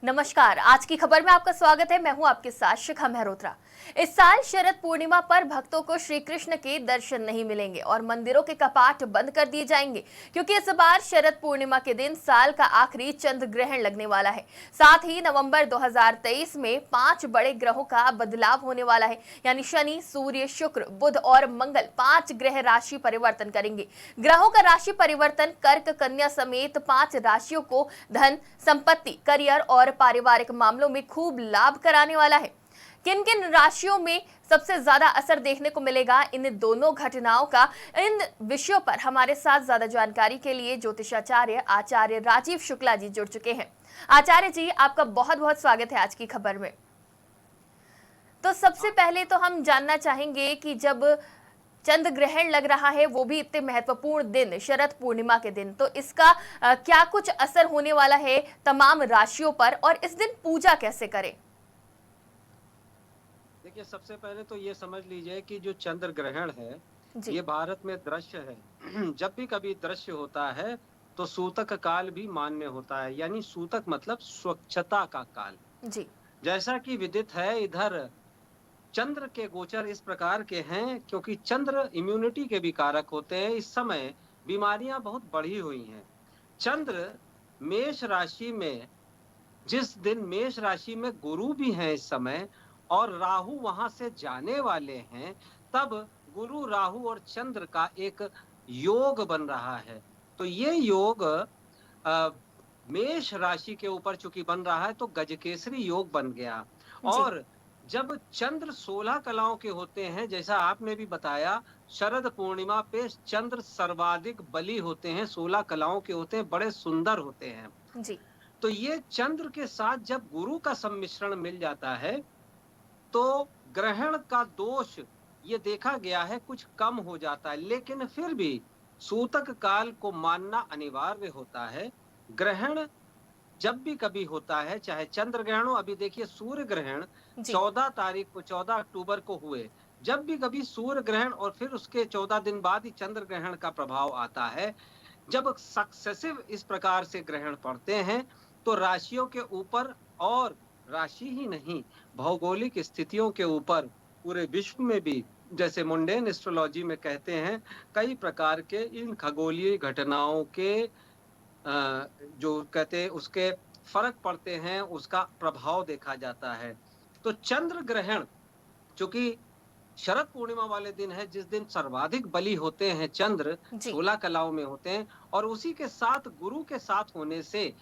नमस्कार। आज की खबर में आपका स्वागत है। मैं हूं आपके साथ शिखा मेहरोत्रा। इस साल शरद पूर्णिमा पर भक्तों को श्री कृष्ण के दर्शन नहीं मिलेंगे और मंदिरों के कपाट बंद कर दिए जाएंगे, क्योंकि इस बार शरद पूर्णिमा के दिन साल का आखिरी चंद्र ग्रहण लगने वाला है। साथ ही नवंबर 2023 में 5 बड़े ग्रहों का बदलाव होने वाला है, यानी शनि, सूर्य, शुक्र, बुध और मंगल 5 ग्रह राशि परिवर्तन करेंगे। ग्रहों का राशि परिवर्तन कर्क, कन्या समेत 5 राशियों को धन, संपत्ति, करियर और पारिवारिक मामलों में खूब लाभ कराने वाला है। किन किन राशियों में सबसे ज्यादा असर देखने को मिलेगा, इन दोनों घटनाओं का, इन विषयों पर हमारे साथ ज्यादा जानकारी के लिए ज्योतिषाचार्य आचार्य राजीव शुक्ला जी जुड़ चुके हैं। आचार्य जी, आपका बहुत बहुत स्वागत है आज की खबर में। तो सबसे पहले तो हम जानना चाहेंगे कि जब चंद्र ग्रहण लग रहा है, वो भी इतने महत्वपूर्ण दिन, शरद पूर्णिमा के दिन, तो इसका क्या कुछ असर होने वाला है तमाम राशियों पर, और इस दिन पूजा कैसे करें? देखिए, सबसे पहले तो ये समझ लीजिए कि जो चंद्र ग्रहण है, जी। ये भारत में दृश्य है। जब भी कभी दृश्य होता है, तो सूतक काल भी मान्य होता है, यानी सूतक मतलब स्वच्छता का काल। जी। जैसा कि विदित है, इधर चंद्र के गोचर इस प्रकार के हैं, क्योंकि चंद्र इम्यूनिटी के भी कारक होते हैं। इस समय बीमारियां बहुत बढ़ी हुई हैं। चंद्र मेष राशि में, जिस दिन मेष राशि में गुरु भी हैं इस समय, और राहु वहां से जाने वाले हैं, तब गुरु, राहु और चंद्र का एक योग बन रहा है। तो ये योग अ, मेष राशि के ऊपर चूंकि बन रहा है, तो गजकेसरी योग बन गया। जी। और जब चंद्र 16 कलाओं के होते हैं, जैसा आपने भी बताया, शरद पूर्णिमा पे चंद्र सर्वाधिक बली होते हैं, 16 कलाओं के होते हैं, बड़े सुंदर होते हैं। जी। तो ये चंद्र के साथ जब गुरु का सम्मिश्रण मिल जाता है, तो ग्रहण का दोष ये देखा गया है कुछ कम हो जाता है, लेकिन फिर भी सूतक काल को मानना अनिवार्य होता है। ग्रहण जब भी कभी होता है, चाहे चंद्र ग्रहण हो, अभी देखिए सूर्य ग्रहण जी। 14 तारीख को, 14 अक्टूबर को हुए। जब भी कभी सूर्य ग्रहण और फिर उसके 14 दिन बाद ही चंद्र ग्रहण का प्रभाव आता है, जब सक्सेसिव इस प्रकार से ग्रहण पड़ते हैं, तो राशियों के ऊपर, और राशि ही नहीं, भौगोलिक स्थितियों के ऊपर, पूरे विश्व में भी, जैसे मुंडेन एस्ट्रोलॉजी में कहते हैं, कई प्रकार के इन खगोलीय घटनाओं के जो कहते हैं उसके फर्क पड़ते हैं, उसका प्रभाव देखा जाता है। तो चंद्र ग्रहण, चूंकि शरद पूर्णिमा वाले दिन है, जिस दिन सर्वाधिक बली होते हैं चंद्र, जी। 16 कलाओं में होते हैं, और उसी के साथ गुरु के साथ होने से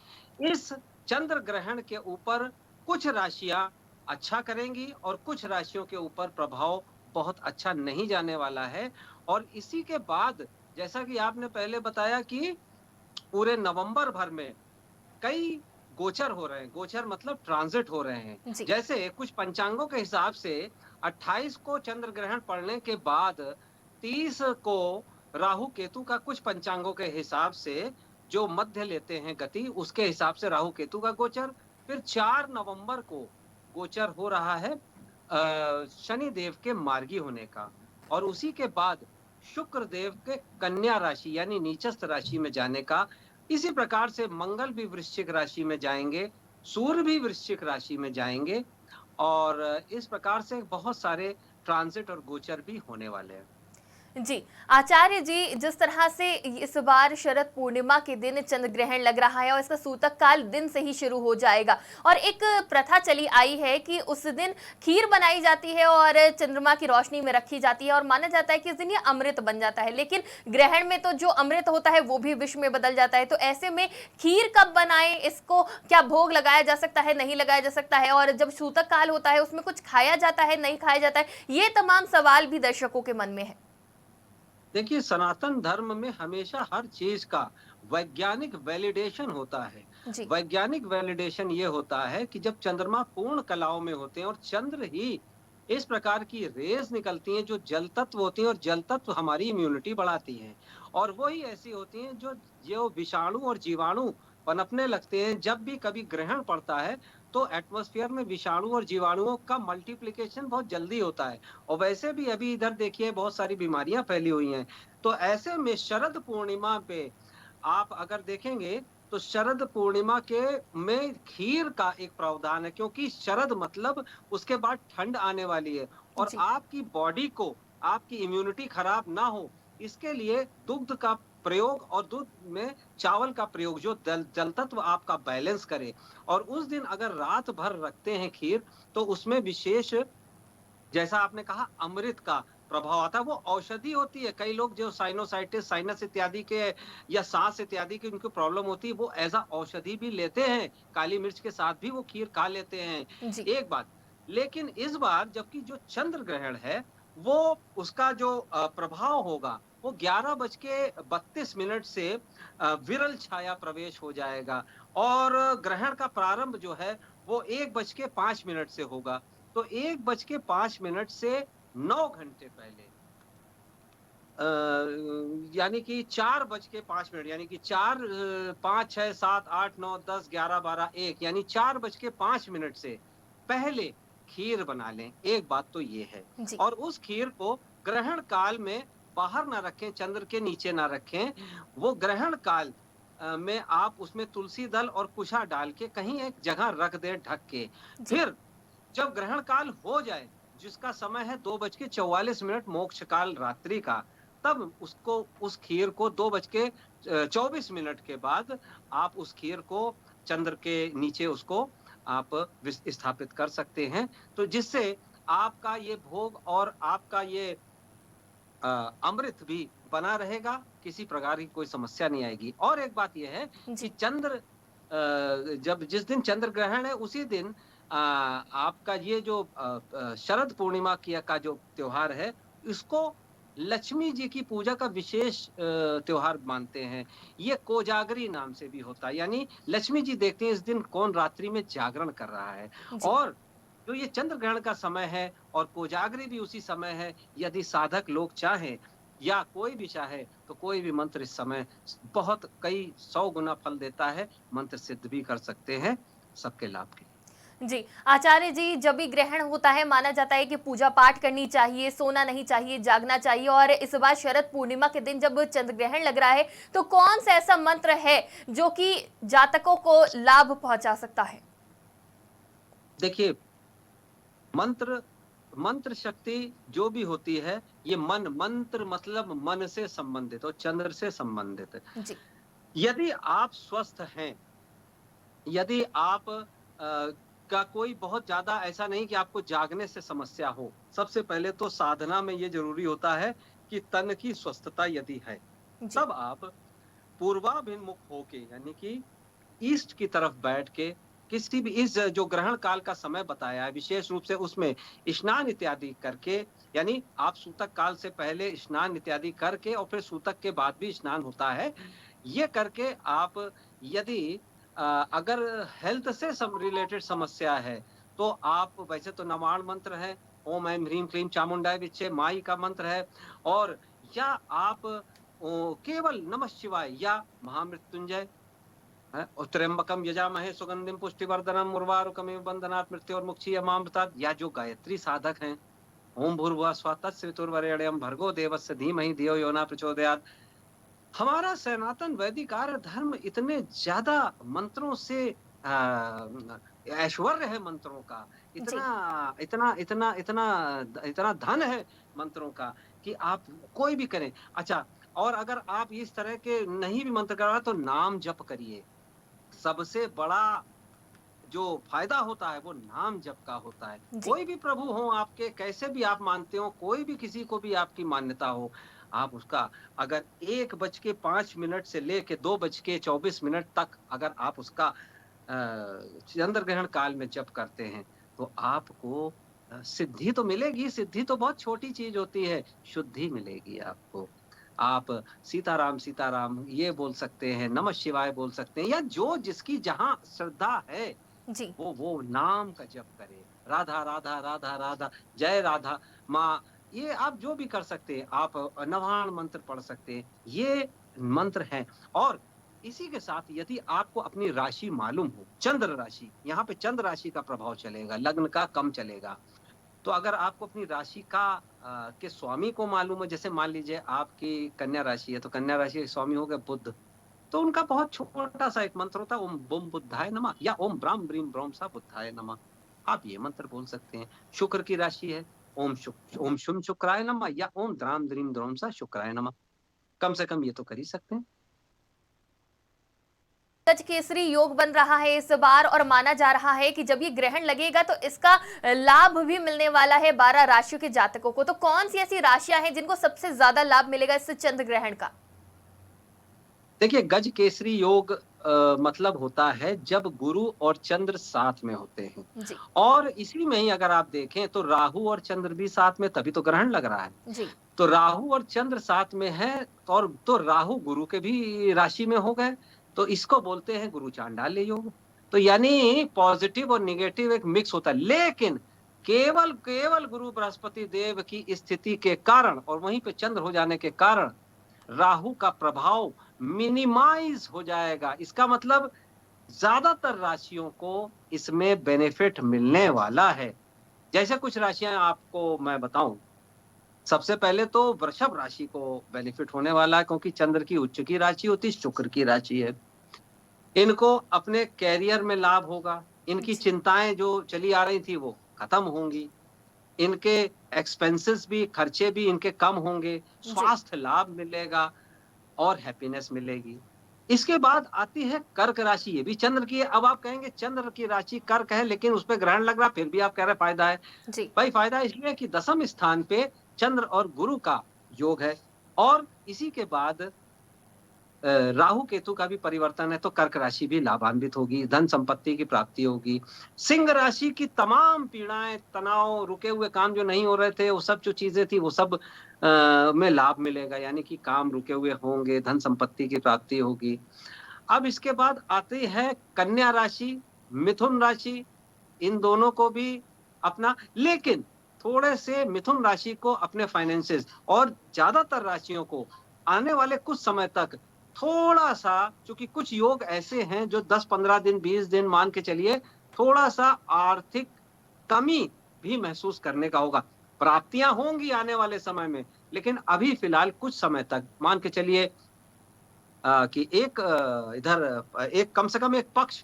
इस चंद्र ग्रहण के ऊपर कुछ राशियां अच्छा करेंगी और कुछ राशियों के ऊपर प्रभाव बहुत अच्छा नहीं जाने वाला है। और इसी के बाद, जैसा कि आपने पहले बताया कि पूरे नवंबर भर में कई गोचर हो रहे हैं। गोचर मतलब ट्रांजिट हो रहे हैं। जी। जैसे कुछ पंचांगों के हिसाब से 28 को चंद्र ग्रहण पड़ने के बाद 30 को राहु केतु का, कुछ पंचांगों के हिसाब से जो मध्य लेते हैं गति, उसके हिसाब से राहु केतु का गोचर। फिर 4 नवंबर को गोचर हो रहा है शनि देव के मार्गी होने का, और उसी के बाद शुक्र देव के कन्या राशि यानी नीचस्थ राशि में जाने का। इसी प्रकार से मंगल भी वृश्चिक राशि में जाएंगे, सूर्य भी वृश्चिक राशि में जाएंगे, और इस प्रकार से बहुत सारे ट्रांजिट और गोचर भी होने वाले हैं। जी। आचार्य जी, जिस तरह से इस बार शरद पूर्णिमा के दिन चंद्र ग्रहण लग रहा है और इसका सूतक काल दिन से ही शुरू हो जाएगा, और एक प्रथा चली आई है कि उस दिन खीर बनाई जाती है और चंद्रमा की रोशनी में रखी जाती है, और माना जाता है कि इस दिन ये अमृत बन जाता है। लेकिन ग्रहण में तो जो अमृत होता है वो भी विष में बदल जाता है। तो ऐसे में खीर कब बनाएं, इसको क्या भोग लगाया जा सकता है, नहीं लगाया जा सकता है, और जब सूतक काल होता है उसमें कुछ खाया जाता है, नहीं खाया जाता है, ये तमाम सवाल भी दर्शकों के मन में है। देखिए, सनातन धर्म में हमेशा हर चीज का वैज्ञानिक वैलिडेशन होता है। जी। वैज्ञानिक वैलिडेशन ये होता है कि जब चंद्रमा पूर्ण कलाओं में होते हैं और चंद्र ही इस प्रकार की रेज निकलती हैं जो जल तत्व होती हैं, और जल तत्व हमारी इम्यूनिटी बढ़ाती हैं, और वही ऐसी होती हैं जो जो विषाणु और जीवाणु पनपने लगते हैं। जब भी कभी ग्रहण पड़ता है, तो एटमॉस्फेयर में विषाणु और जीवाणुओं का मल्टीप्लिकेशन बहुत जल्दी होता है, और वैसे भी अभी इधर देखिए बहुत सारी बीमारियां फैली हुई हैं। तो ऐसे में शरद पूर्णिमा पे आप अगर देखेंगे, तो शरद पूर्णिमा के में खीर का एक प्रावधान है, क्योंकि शरद मतलब उसके बाद ठंड आने वाली है और जी। आपकी बॉडी को, आपकी इम्यूनिटी खराब ना हो, इसके लिए दुग्ध का प्रयोग और दूध में चावल का प्रयोग जो जल तत्व आपका बैलेंस करे। और उस दिन अगर रात भर रखते हैं खीर, तो उसमें विशेष, जैसा आपने कहा, अमृत का प्रभाव आता है। वो औषधि होती है। कई लोग जो साइनोसाइटिस, साइनस इत्यादि के या सांस इत्यादि की उनको प्रॉब्लम होती है, वो एज़ अ औषधि भी लेते हैं। काली मिर्च के साथ भी वो खीर खा लेते हैं। जी। एक बात, लेकिन इस बार जबकि जो चंद्र ग्रहण है, वो उसका जो प्रभाव होगा, वो 11:32 से विरल छाया प्रवेश हो जाएगा और ग्रहण का प्रारंभ जो है, वो 1:05 से होगा। तो 1:05 से 9 घंटे पहले, यानी कि 4:05, यानी कि 4, 5, 6, 7, 8, 9, 10, 11, 12, 1, यानी 4:05 से पहले खीर बना लें। एक बात तो ये है। जी। और उस खीर को ग्रहण काल में बाहर ना रखें, चंद्र के नीचे ना रखें। वो ग्रहण काल में आप उसमें तुलसी दल और कुशा डाल के कहीं एक जगह रख दें ढक के। जी। फिर जब ग्रहण काल हो जाए, जिसका समय है 2:44 मोक्ष काल रात्रि का, तब उसको, उस खीर को 2:24 के बाद आप उस खीर को चंद्र के नीचे उसको आप स्थापित कर सकते हैं। तो जिससे आपका ये भोग और आपका ये अमृत भी बना रहेगा, किसी प्रकार की कोई समस्या नहीं आएगी। और एक बात ये है कि जी। जब जिस दिन चंद्र ग्रहण है, उसी दिन आपका ये जो शरद पूर्णिमा किया का जो त्योहार है, इसको लक्ष्मी जी की पूजा का विशेष त्योहार मानते हैं। ये कोजागरी नाम से भी होता है, यानी लक्ष्मी जी देखते हैं इस दिन कौन रात्रि में जागरण कर रहा है। जी। और जो ये चंद्र ग्रहण का समय है और कोजागरी भी उसी समय है, यदि साधक लोग चाहें या कोई भी चाहे, तो कोई भी मंत्र इस समय बहुत कई 100 गुना फल देता है, मंत्र सिद्ध भी कर सकते हैं सबके लाभ के लिए। जी, आचार्य जी, जब भी ग्रहण होता है माना जाता है कि पूजा पाठ करनी चाहिए, सोना नहीं चाहिए, जागना चाहिए और इस बार शरद पूर्णिमा के दिन जब चंद्र ग्रहण लग रहा है, तो कौन सा ऐसा मंत्र है जो कि जातकों को लाभ पहुंचा सकता है? देखिए, मंत्र मंत्र शक्ति जो भी होती है, ये मंत्र मतलब मन से संबंधित और चंद्र से संबंधित है। जी। यदि आप स्वस्थ हैं, यदि आप का कोई बहुत ज़्यादा ऐसा नहीं कि आपको जागने से समस्या हो। सबसे पहले तो साधना में ये ज़रूरी होता है कि तन की स्वस्थता यदि है, जी। तब आप पूर्वाभिमुख होके, यानी कि ईस्ट की तरफ बैठ के, किसी भी इस जो ग्रहण काल का समय बताया है, विशेष रूप से उसमें स्नान इत्यादि करके, यानी आप सूतक काल से पहले स्नान इत्यादि करके और फिर सूतक के बाद भी स्नान होता है। ये करके आप, यदि अगर हेल्थ से रिलेटेड समस्या है, तो आप, वैसे तो नवाण मंत्र है, ओम ऐं ह्रीं क्लीं चामुंडाय विच्चे माई का मंत्र है। और या आप केवल नमः शिवाय या महामृत्युंजय है, और त्र्यंबकम यजामहे सुगंधिम पुष्टिवर्धनम उर्वारुकमिव बंधनात् मृत्योर्मुक्षीयमामृतात्, या जो गायत्री साधक हैं, ओम भूर्भुवः स्वः तत्सवितुर्वरेण्यं भर्गो देवस्य धीमहि धियो यो न प्रचोदयात्। हमारा सनातन वैदिक आर्य धर्म इतने ज्यादा मंत्रों से ऐश्वर्य है मंत्रों का, जी। इतना इतना इतना इतना इतना धन है मंत्रों का, कि आप कोई भी करें। अच्छा, और अगर आप इस तरह के नहीं भी मंत्र कर रहा, तो नाम जप करिए। सबसे बड़ा जो फ़ायदा होता है, वो नाम जप का होता है। जी। कोई भी प्रभु हो आपके, कैसे भी आप मानते हो, कोई भी किसी को भी आपकी मान्यता हो, आप उसका अगर 1:05 से लेके 2:24 तक अगर आप उसका चंद्र ग्रहण काल में जप करते हैं, तो आपको सिद्धि तो मिलेगी। सिद्धि तो बहुत छोटी चीज़ होती है, शुद्धि मिलेगी आपको। आप सीताराम, सीताराम ये बोल सकते हैं, नमः शिवाय बोल सकते हैं, या जो जिसकी जहाँ श्रद्धा है, जी। वो नाम का जप करे। राधा, राधा, राधा, राधा, जय राधा माँ, ये आप जो भी कर सकते हैं। आप नवाण मंत्र पढ़ सकते हैं। ये मंत्र हैं। और इसी के साथ यदि आपको अपनी राशि मालूम हो, चंद्र राशि, यहाँ पे चंद्र राशि का प्रभाव चलेगा, लग्न का कम चलेगा। तो अगर आपको अपनी राशि का के स्वामी को मालूम है, जैसे मान लीजिए आपकी कन्या राशि है, तो कन्या राशि के स्वामी हो गए बुध। तो उनका बहुत छोटा सा एक मंत्र होता है, ओम बुम बुद्धाय नमः या ओम ब्राम ब्रीम ब्रोम सा बुद्धाय नमः। आप ये मंत्र बोल सकते हैं। शुक्र की राशि है, ओम शुम शुक्राय नमः या ओम द्राम द्रीम द्रोम सा शुक्राय नमः। कम से कम ये तो कर ही सकते हैं। गज केसरी योग बन रहा है इस बार और माना जा रहा है कि जब ये ग्रहण लगेगा तो इसका लाभ भी मिलने वाला है 12 राशियों के जातकों को। तो कौन सी ऐसी राशियां हैं जिनको सबसे ज्यादा लाभ मिलेगा इस चंद्र ग्रहण का? देखिए, गज केसरी योग मतलब होता है जब गुरु और चंद्र साथ में होते हैं। जी। और इसी में ही अगर आप देखें तो राहु और चंद्र भी साथ में, तभी तो ग्रहण लग रहा है। जी। तो राहु और चंद्र साथ में है, और तो राहु गुरु के भी राशि में हो गए, तो इसको बोलते हैं गुरु चांडाल्य योग। तो यानी पॉजिटिव और निगेटिव एक मिक्स होता है, लेकिन केवल केवल गुरु बृहस्पति देव की स्थिति के कारण और वहीं पे चंद्र हो जाने के कारण राहु का प्रभाव मिनिमाइज हो जाएगा। इसका मतलब ज्यादातर राशियों को इसमें बेनिफिट मिलने वाला है। जैसे कुछ राशियां आपको मैं बताऊं, सबसे पहले तो वृषभ राशि को बेनिफिट होने वाला है, क्योंकि चंद्र की उच्च की राशि होती है, शुक्र की राशि है। इनको अपने कैरियर में लाभ होगा, इनकी जी। चिंताएं जो चली आ रही थी वो खत्म होंगी, इनके एक्सपेंसेस भी, खर्चे भी इनके कम होंगे, जी। स्वास्थ्य लाभ मिलेगा और हैप्पीनेस मिलेगी। इसके बाद आती है कर्क राशि, ये भी चंद्र की है। अब आप कहेंगे चंद्र की राशि कर्क है लेकिन उस पे ग्रहण लग रहा, फिर भी आप कह रहे फायदा है। जी। भाई फायदा इसलिए कि दसम स्थान पे चंद्र और गुरु का योग है, और इसी के बाद राहु केतु का भी परिवर्तन है, तो कर्क राशि भी लाभान्वित होगी, धन संपत्ति की प्राप्ति होगी। सिंह राशि की तमाम पीड़ाएं, तनाव, रुके हुए काम जो नहीं हो रहे थे, वो सब जो चीजें थी वो सब में लाभ मिलेगा, यानी कि काम रुके हुए होंगे, धन संपत्ति की प्राप्ति होगी। अब इसके बाद आती है कन्या राशि, मिथुन राशि, इन दोनों को भी अपना, लेकिन थोड़े से मिथुन राशि को अपने फाइनेंसेस, और ज्यादातर राशियों को आने वाले कुछ समय तक थोड़ा सा, क्योंकि कुछ योग ऐसे हैं जो 10-15 दिन 20 दिन मान के चलिए, थोड़ा सा आर्थिक कमी भी महसूस करने का होगा। प्राप्तियां होंगी आने वाले समय में, लेकिन अभी फिलहाल कुछ समय तक मान के चलिए कि एक इधर एक कम से कम एक पक्ष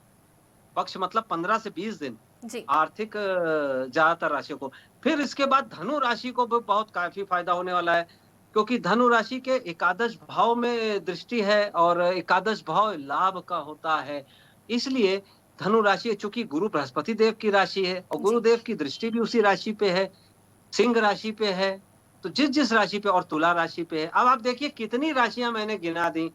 पक्ष मतलब 15 से 20 दिन जी। आर्थिक ज्यादातर राशियों को। फिर इसके बाद धनु राशि को भी बहुत काफी फायदा होने वाला है, क्योंकि धनु राशि के एकादश भाव में दृष्टि है और एकादश भाव लाभ का होता है। इसलिए धनु राशि चूंकि गुरु बृहस्पति देव की राशि है और जी। गुरुदेव की दृष्टि भी उसी राशि पे है, सिंह राशि पे है, तो जिस जिस राशि पे, और तुला राशि पे है। अब आप देखिए कितनी राशियां मैंने गिना दी।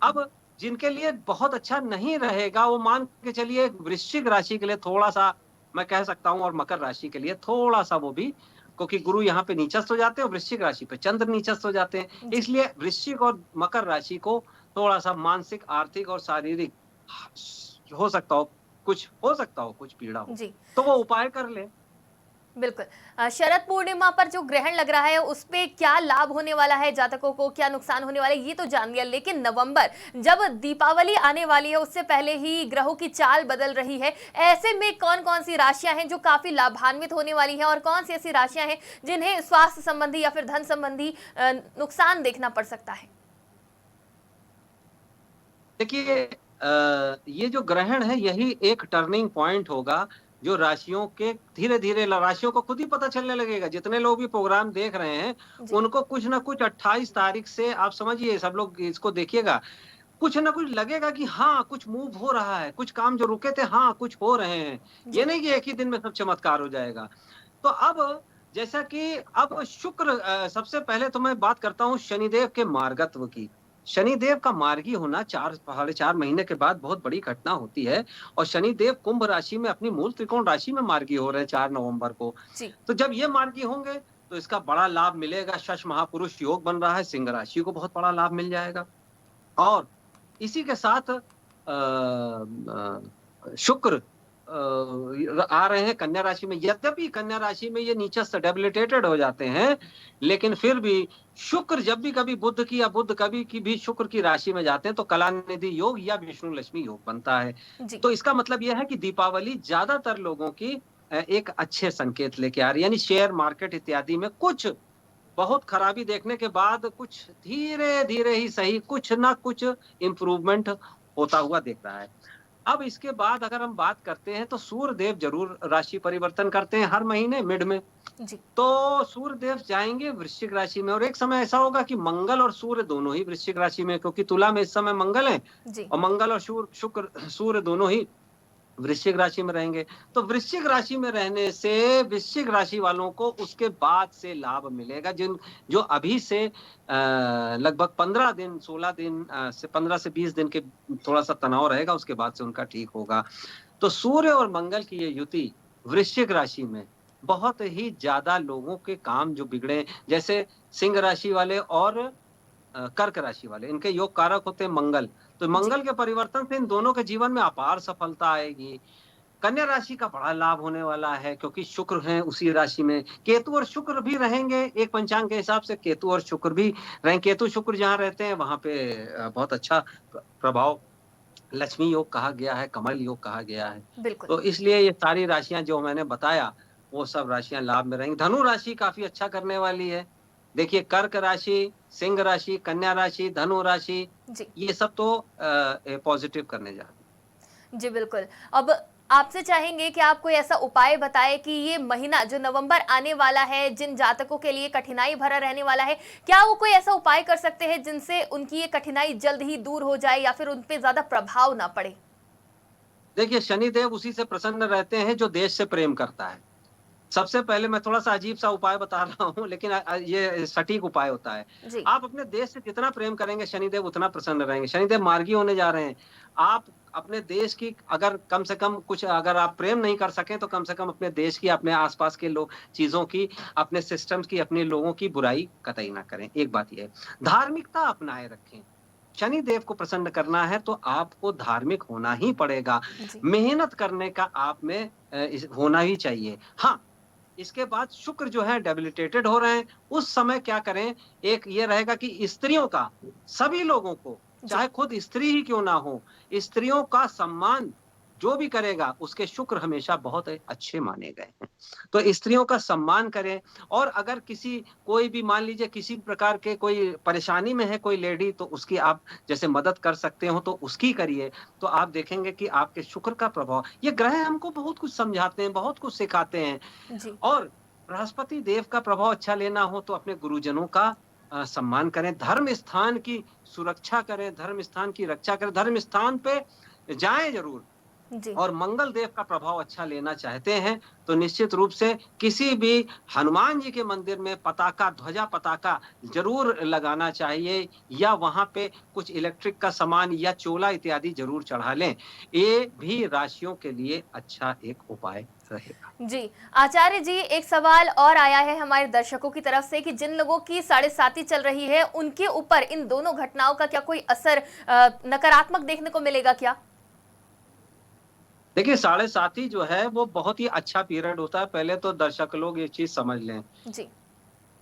अब जिनके लिए बहुत अच्छा नहीं रहेगा, वो मान के चलिए वृश्चिक राशि के लिए थोड़ा-सा मैं कह सकता हूँ, और मकर राशि के लिए थोड़ा-सा वो भी, क्योंकि गुरु यहाँ पे नीचस्थ हो जाते हैं और वृश्चिक राशि पे चंद्र नीचस्थ हो जाते हैं। जी। इसलिए वृश्चिक और मकर राशि को थोड़ा-सा मानसिक, आर्थिक और शारीरिक हो सकता हो कुछ पीड़ा हो, जी। तो वो उपाय कर ले। बिल्कुल। शरद पूर्णिमा पर जो ग्रहण लग रहा है उस पे क्या लाभ होने वाला है जातकों को, क्या नुकसान होने वाला है, ये तो जान लिया। लेकिन नवंबर, जब दीपावली आने वाली है, उससे पहले ही ग्रहों की चाल बदल रही है। ऐसे में कौन कौन सी राशियां हैं जो काफी लाभान्वित होने वाली हैं और कौन सी ऐसी राशियां हैं जिन्हें स्वास्थ्य संबंधी या फिर धन संबंधी नुकसान देखना पड़ सकता है? देखिए ये जो ग्रहण है यही एक टर्निंग पॉइंट होगा, जो राशियों के धीरे-धीरे राशियों को खुद ही पता चलने लगेगा। जितने लोग भी प्रोग्राम देख रहे हैं, जी। उनको कुछ ना कुछ 28 तारीख से, आप समझिए, सब लोग इसको देखिएगा, कुछ ना कुछ लगेगा कि हाँ, कुछ मूव हो रहा है, कुछ काम जो रुके थे, हाँ, कुछ हो रहे हैं। ये जी। नहीं कि एक ही दिन में सब चमत्कार हो जाएगा। तो अब जैसा कि अब शुक्र, सबसे पहले तो मैं बात करता हूँ शनिदेव के मार्गत्व की। शनिदेव का मार्गी होना 4 साढ़े 4 महीने के बाद बहुत बड़ी घटना होती है, और शनिदेव कुंभ राशि में अपनी मूल त्रिकोण राशि में मार्गी हो रहे हैं 4 नवंबर को। जी। तो जब ये मार्गी होंगे तो इसका बड़ा लाभ मिलेगा। शश महापुरुष योग बन रहा है, सिंह राशि को बहुत बड़ा लाभ मिल जाएगा। और इसी के साथ शुक्र आ रहे हैं कन्या राशि में। यद्यपि कन्या राशि में ये नीचस्थ डेबिलिटेटेड हो जाते हैं, लेकिन फिर भी शुक्र जब भी कभी बुध की, या बुध कभी की भी शुक्र की राशि में जाते हैं, तो कलानिधि योग या विष्णु लक्ष्मी योग बनता है। जी। तो इसका मतलब यह है कि दीपावली ज्यादातर लोगों की एक अच्छे संकेत लेके आ रही है, यानी शेयर मार्केट इत्यादि में कुछ बहुत खराबी देखने के बाद कुछ धीरे-धीरे ही सही कुछ ना कुछ इम्प्रूवमेंट होता हुआ दिख रहा है। अब इसके बाद अगर हम बात करते हैं तो सूर्य देव ज़रूर राशि परिवर्तन करते हैं हर महीने मिड में। जी। तो सूर्य देव जाएँगे वृश्चिक राशि में और एक समय ऐसा होगा कि मंगल और सूर्य दोनों ही वृश्चिक राशि में, क्योंकि तुला में इस समय मंगल है जी। और मंगल और शुक्र सूर्य दोनों ही वृश्चिक राशि में रहेंगे। तो वृश्चिक राशि में रहने से वृश्चिक राशि वालों को उसके बाद से लाभ मिलेगा, जिन जो अभी से लगभग 15 दिन 16 दिन से 15 से 20 दिन के थोड़ा-सा तनाव रहेगा, उसके बाद से उनका ठीक होगा। तो सूर्य और मंगल की ये युति वृश्चिक राशि में बहुत ही ज़्यादा लोगों के काम जो बिगड़े, जैसे सिंह राशि वाले और कर्क राशि वाले, इनके योग कारक होते हैं मंगल। तो जी। मंगल के परिवर्तन से इन दोनों के जीवन में अपार सफलता आएगी। कन्या राशि का बड़ा लाभ होने वाला है क्योंकि शुक्र हैं उसी राशि में। केतु और शुक्र भी रहेंगे, एक पंचांग के हिसाब से केतु और शुक्र भी रहें। केतु शुक्र जहाँ रहते हैं वहाँ पे बहुत अच्छा प्रभाव, लक्ष्मी योग कहा गया है, कमल योग कहा गया है। बिल्कुल। तो इसलिए ये सारी राशियाँ जो मैंने बताया, वो सब राशियाँ लाभ में रहेंगी। धनु राशि काफ़ी अच्छा करने वाली है। देखिए कर्क राशि, सिंह राशि, कन्या राशि, धनु राशि, जी। ये सब तो पॉज़िटिव करने जा रहे हैं। जी, बिल्कुल। अब आपसे चाहेंगे कि आप कोई ऐसा उपाय बताएँ कि ये महीना जो नवंबर आने वाला है, जिन जातकों के लिए कठिनाई भरा रहने वाला है, क्या वो कोई ऐसा उपाय कर सकते हैं जिनसे उनकी ये कठिनाई जल्द ही दूर हो जाए या फिर उन पे ज़्यादा प्रभाव ना पड़े? देखिए शनिदेव उसी से प्रसन्न रहते हैं जो देश से प्रेम करता है। सबसे पहले मैं थोड़ा-सा अजीब-सा उपाय बता रहा हूँ, लेकिन ये सटीक उपाय होता है। जी। आप अपने देश से जितना प्रेम करेंगे, शनिदेव उतना प्रसन्न रहेंगे। शनिदेव मार्गी होने जा रहे हैं। आप अपने देश की अगर कम से कम कुछ अगर आप प्रेम नहीं कर सकें, तो कम से कम अपने देश की, अपने आस-पास के लोग चीज़ों की, अपने सिस्टम्स की, अपने लोगों की बुराई कतई ना करें, एक बात ये है। धार्मिकता अपनाए रखें। शनिदेव को प्रसन्न करना है, तो आपको धार्मिक होना ही पड़ेगा। जी। मेहनत करने का आप में होना ही चाहिए। हाँ, इसके बाद शुक्र जो है डेबिलिटेटेड हो रहे हैं, उस समय क्या करें, एक ये रहेगा कि स्त्रियों का, सभी लोगों को, जी। चाहे खुद स्त्री ही क्यों ना हो, स्त्रियों का सम्मान जो भी करेगा, उसके शुक्र हमेशा बहुत अच्छे माने गए हैं। तो स्त्रियों का सम्मान करें और अगर किसी कोई भी मान लीजिए किसी प्रकार के कोई परेशानी में है कोई लेडी, तो उसकी आप जैसे मदद कर सकते हो तो उसकी करिए। तो आप देखेंगे कि आपके शुक्र का प्रभाव, ये ग्रह हमको बहुत कुछ समझाते हैं, बहुत कुछ सिखाते हैं। जी। और बृहस्पति देव का प्रभाव अच्छा लेना हो तो अपने गुरुजनों का सम्मान करें, धर्म स्थान की सुरक्षा करें, धर्म स्थान की रक्षा करें, धर्म स्थान पे जाएँ ज़रूर। जी। और मंगल देव का प्रभाव अच्छा लेना चाहते हैं, तो निश्चित रूप से किसी भी हनुमान जी के मंदिर में पताका, ध्वजा पताका ज़रूर लगाना चाहिए या वहाँ पे कुछ इलेक्ट्रिक का सामान या चोला इत्यादि ज़रूर चढ़ा लें। ये भी राशियों के लिए अच्छा एक उपाय रहेगा। जी। आचार्य जी, एक सवाल और आया है हमारे दर्शकों की तरफ से कि जिन लोगों की साढ़े साती चल रही है, उनके ऊपर इन दोनों घटनाओं का क्या कोई असर नकारात्मक देखने को मिलेगा क्या? देखिए, साढ़े साती जो है वो बहुत ही अच्छा पीरियड होता है, पहले तो दर्शक लोग ये चीज़ समझ लें। जी।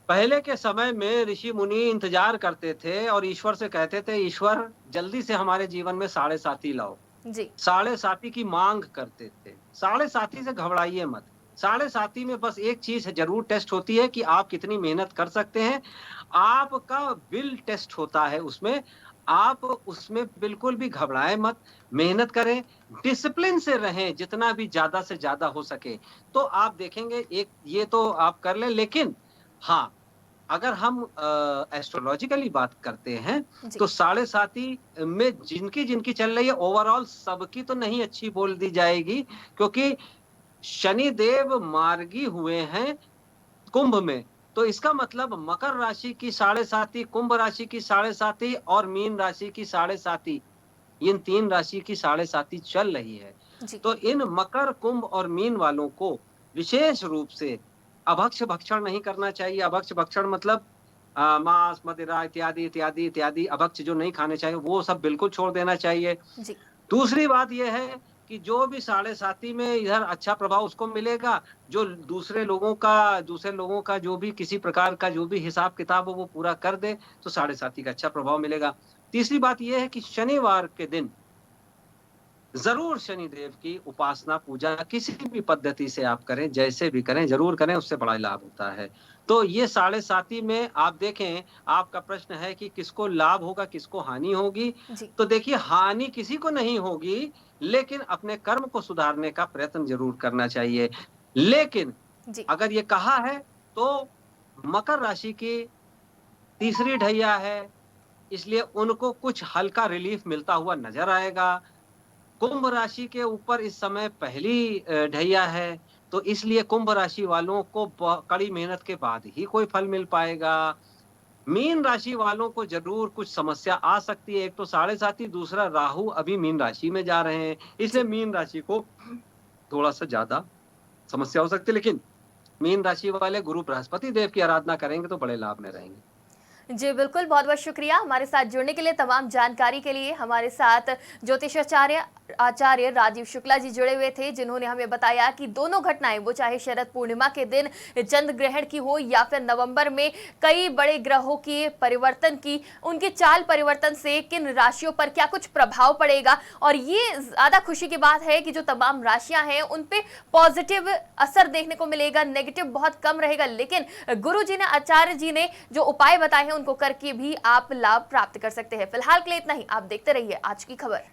पहले के समय में ऋषि-मुनि इंतज़ार करते थे और ईश्वर से कहते थे, ईश्वर जल्दी से हमारे जीवन में साढ़े साती लाओ। जी। साढ़े साती की माँग करते थे। साढ़े साती से घबराइए मत। साढ़े साती में बस एक चीज़ ज़रूर टेस्ट होती है कि आप कितनी मेहनत कर सकते हैं। आपका विल टेस्ट होता है उसमें। आप उसमें बिल्कुल भी घबराएँ मत, मेहनत करें, डिसिप्लिन से रहें जितना भी ज़्यादा से ज़्यादा हो सके। तो आप देखेंगे एक ये तो आप कर लें, लेकिन हाँ, अगर हम एस्ट्रोलॉजिकली बात करते हैं, जी। तो साढ़े साती में जिनकी-जिनकी चल रही है ओवरऑल सबकी तो नहीं अच्छी बोल दी जाएगी, क्योंकि शनिदेव मार्गी हुए हैं कुंभ में। तो इसका मतलब मकर राशि की साढ़े साती, कुंभ राशि की साढ़े साती और मीन राशि की साढ़े साती, इन 3 राशि की साढ़े साती चल रही है। जी। तो इन मकर, कुंभ और मीन वालों को विशेष रूप से अभक्ष्य भक्षण नहीं करना चाहिए। अभक्ष्य भक्षण मतलब मांस, मदिरा इत्यादि, इत्यादि, इत्यादि अभक्ष्य जो नहीं खाने चाहिए, वो सब बिल्कुल छोड़ देना चाहिए। जी। दूसरी बात ये है कि जो भी साढ़े साती में इधर अच्छा प्रभाव उसको मिलेगा, जो दूसरे लोगों का जो भी किसी प्रकार का जो भी हिसाब-किताब हो वो पूरा कर दे, तो साढ़े साती का अच्छा प्रभाव मिलेगा। तीसरी बात ये है कि शनिवार के दिन ज़रूर शनिदेव की उपासना, पूजा किसी भी पद्धति से आप करें, जैसे भी करें, ज़रूर करें, उससे बड़ा लाभ होता है। तो ये साढ़े साती में आप देखें, आपका प्रश्न है कि किसको लाभ होगा, किसको हानि होगी? जी। तो देखिए, हानि किसी को नहीं होगी, लेकिन अपने कर्म को सुधारने का प्रयत्न ज़रूर करना चाहिए। लेकिन जी। अगर ये कहा है, तो मकर राशि की तीसरी ढैया है, इसलिए उनको कुछ हल्का रिलीफ मिलता हुआ नज़र आएगा। कुंभ राशि के ऊपर इस समय पहली ढैया है, तो इसलिए कुंभ राशि वालों को कड़ी मेहनत के बाद ही कोई फल मिल पाएगा। मीन राशि वालों को ज़रूर कुछ समस्या आ सकती है। एक तो साढ़े साती, दूसरा राहु अभी मीन राशि में जा रहे हैं, इसलिए जी। मीन राशि को थोड़ा-सा ज़्यादा समस्या हो सकती है, लेकिन मीन राशि वाले गुरु बृहस्पति देव की आराधना करेंगे तो बड़े लाभ में रहेंगे। जी, बिल्कुल, बहुत-बहुत शुक्रिया हमारे साथ जुड़ने के लिए, तमाम जानकारी के लिए। हमारे साथ ज्योतिषाचार्य आचार्य राजीव शुक्ला जी जुड़े हुए थे, जिन्होंने हमें बताया कि दोनों घटनाएँ, वो चाहे शरद पूर्णिमा के दिन चंद्र ग्रहण की हो या फिर नवंबर में कई बड़े ग्रहों के परिवर्तन की, उनके चाल परिवर्तन से किन राशियों पर क्या कुछ प्रभाव पड़ेगा। और ये ज़्यादा खुशी की बात है कि जो तमाम राशियाँ हैं, उन पे पॉजिटिव असर देखने को मिलेगा, नेगेटिव बहुत कम रहेगा। लेकिन गुरु जी ने, आचार्य जी ने जो उपाय बताए हैं, उनको करके भी आप लाभ प्राप्त कर सकते हैं। फिलहाल के लिए इतना ही। आप देखते रहिए आज की खबर।